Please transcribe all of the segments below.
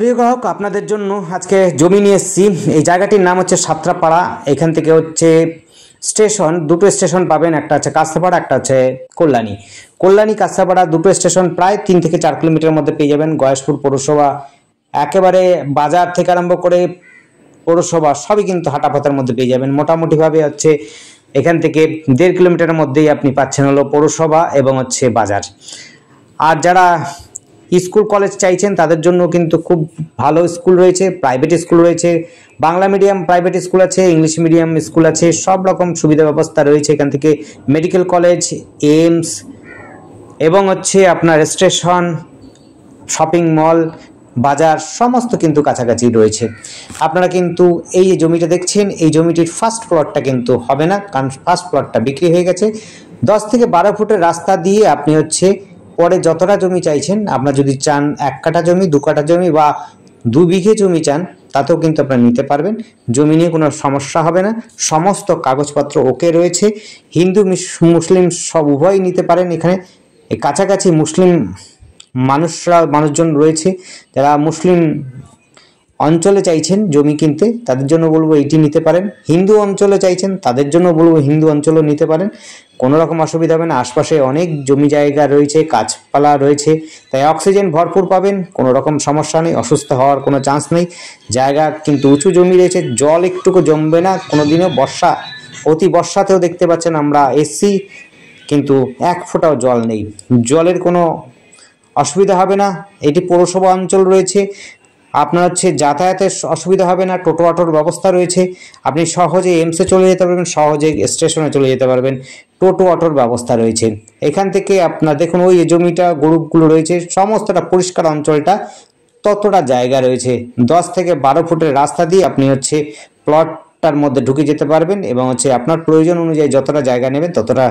প্রিয় গ্রাহক, আপনাদের জন্য আজকে জমি নিয়ে এসেছি। এই জায়গাটির নাম হচ্ছে সাতরাপাড়া। এখান থেকে হচ্ছে স্টেশন, দুটো স্টেশন পাবেন, একটা হচ্ছে কাস্তাপাড়া, একটা হচ্ছে কল্যাণী। কল্যাণী কাস্তাপাড়া দুটো স্টেশন প্রায় 3 থেকে 4 কিলোমিটার মধ্যে পেয়ে যাবেন। গয়েশপুর পৌরসভা একেবারে বাজার থেকে আরম্ভ করে পৌরসভা সবই কিন্তু হাঁটাপথের মধ্যে পেয়ে যাবেন। মোটামুটিভাবে হচ্ছে এখান থেকে 1.5 কিলোমিটারের মধ্যেই আপনি পাচ্ছেন হলো পৌরসভা এবং হচ্ছে বাজার। আর যারা স্কুল কলেজ চাইছেন তাদের জন্য কিন্তু খুব ভালো স্কুল রয়েছে, প্রাইভেট স্কুল রয়েছে, বাংলা মিডিয়াম প্রাইভেট স্কুল আছে, ইংলিশ মিডিয়াম স্কুল আছে, সব রকম সুবিধা ব্যবস্থা রয়েছে। এখান থেকে মেডিকেল কলেজ, এইমস এবং হচ্ছে আপনার স্টেশন, শপিং মল, বাজার সমস্ত কিন্তু কাছাকাছি রয়েছে। আপনারা কিন্তু এই যে জমিটা দেখছেন, এই জমিটির ফার্স্ট প্লটটা কিন্তু হবে না, কারণ ফার্স্ট প্লটটা বিক্রি হয়ে গেছে। 10 থেকে 12 ফুটের রাস্তা দিয়ে আপনি হচ্ছে পরে যতটা জমি চাইছেন, আপনার যদি চান 1 কাঠা জমি, 2 কাঠা জমি বা 2 বিঘে জমি চান, তাতেও কিন্তু আপনারা নিতে পারবেন। জমি নিয়ে কোনো সমস্যা হবে না, সমস্ত কাগজপত্র ওকে রয়েছে। হিন্দু মুসলিম সব উভয়ই নিতে পারেন। এখানে কাছাকাছি মুসলিম মানুষজন রয়েছে। যারা মুসলিম অঞ্চলে চাইছেন জমি কিনতে, তাদের জন্য বলবো এইটি নিতে পারেন। হিন্দু অঞ্চলে চাইছেন তাদের জন্য বলবো হিন্দু অঞ্চলও নিতে পারেন, কোনো রকম অসুবিধা হবে না। আশপাশে অনেক জমি জায়গা রয়েছে, গাছপালা রয়েছে, তাই অক্সিজেন ভরপুর পাবেন, কোনো রকম সমস্যা নেই, অসুস্থ হওয়ার কোনো চান্স নেই। জায়গা কিন্তু উঁচু জমি রয়েছে, জল একটুকু জমবে না কোনোদিনও। অতি বর্ষাতেও দেখতে পাচ্ছেন আমরা এসছি, কিন্তু 1 ফোঁটাও জল নেই, জলের কোনো অসুবিধা হবে না। এটি পৌরসভা অঞ্চল রয়েছে, আপনার হচ্ছে যাতায়াতের অসুবিধা হবে না, টোটো অটোর ব্যবস্থা রয়েছে। আপনি সহজে এমসে চলে যেতে পারবেন, সহজে স্টেশনে চলে যেতে পারবেন, টোটো অটোর ব্যবস্থা রয়েছে। এখান থেকে আপনার দেখুন ওই জমিটা গ্রুপগুলো রয়েছে, সমস্তটা পরিষ্কার অঞ্চলটা, ততটা জায়গা রয়েছে। 10 থেকে 12 ফুটের রাস্তা দিয়ে আপনি হচ্ছে প্লটটার মধ্যে ঢুকে যেতে পারবেন এবং হচ্ছে আপনার প্রয়োজন অনুযায়ী যতটা জায়গা নেবেন ততটা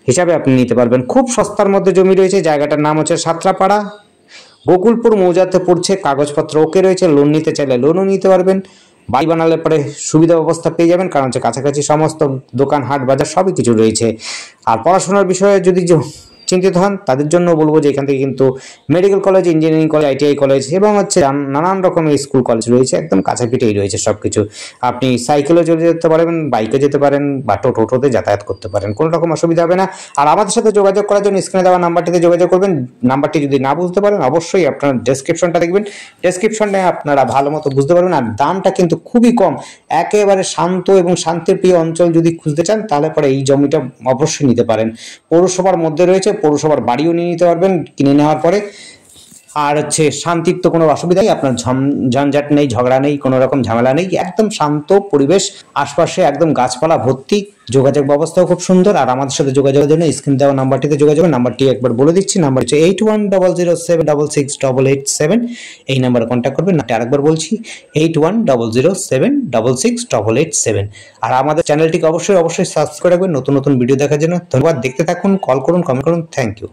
হিসাবে আপনি নিতে পারবেন। খুব সস্তার মধ্যে জমি রয়েছে। জায়গাটার নাম হচ্ছে সাতরাপাড়া, গোকুলপুর মৌজাতে পড়ছে। কাগজপত্র ওকে রয়েছে, লোন নিতে চাইলে লোনও নিতে পারবেন। বাড়ি বানালে পরে সুবিধা ব্যবস্থা পেয়ে যাবেন, কারণ হচ্ছে কাছাকাছি সমস্ত দোকান, হাট, বাজার সবই কিছু রয়েছে। আর পড়াশোনার বিষয়ে যদি চিন্তিত হন তাদের জন্য বলবো যে এখান থেকে কিন্তু medical college, engineering college, ITI college এবং হচ্ছে নানান রকমের স্কুল কলেজ রয়েছে, একদম কাছাপিঠেই রয়েছে সব কিছু। আপনি সাইকেলেও চলে যেতে পারবেন, বাইকে যেতে পারেন বা টোটোতে যাতায়াত করতে পারেন, কোনো রকম অসুবিধা হবে না। আর আমাদের সাথে যোগাযোগ করার জন্য স্ক্রিনে দেওয়া নাম্বারটিতে যোগাযোগ করবেন। নাম্বারটি যদি না বুঝতে পারেন অবশ্যই আপনার ডেসক্রিপশনটা দেখবেন, ডেসক্রিপশনে আপনারা ভালো মতো বুঝতে পারবেন। আর দামটা কিন্তু খুবই কম, একেবারে শান্ত এবং শান্তিপ্রিয় অঞ্চল যদি খুঁজতে চান তাহলে পরে এই জমিটা অবশ্যই নিতে পারেন। পৌরসভার মধ্যে রয়েছে, পৌরসভার বাড়িও নিয়ে নিতে পারবেন কিনে নেওয়ার পরে। আর হচ্ছে শান্তির তো কোনো অসুবিধা নেই, আপনার ঝঞ্ঝাট নেই, ঝগড়া নেই, কোনো রকম ঝামেলা নেই, একদম শান্ত পরিবেশ, আশপাশে একদম গাছপালা ভর্তি, যোগাযোগ ব্যবস্থাও খুব সুন্দর। আর আমাদের সাথে যোগাযোগের জন্য স্ক্রিন দেওয়া নাম্বারটিতে যোগাযোগ, নাম্বারটি একবার বলে দিচ্ছি, নাম্বার হচ্ছে 8100766687। এই নাম্বারে কন্ট্যাক্ট করবেন। আরেকবার বলছি 8100766687। আর আমাদের চ্যানেলটিকে অবশ্যই সাবস্ক্রাইব করে রাখবেন নতুন নতুন ভিডিও দেখার জন্য। ধন্যবাদ, দেখতে থাকুন, কল করুন, কমেন্ট করুন। Thank you.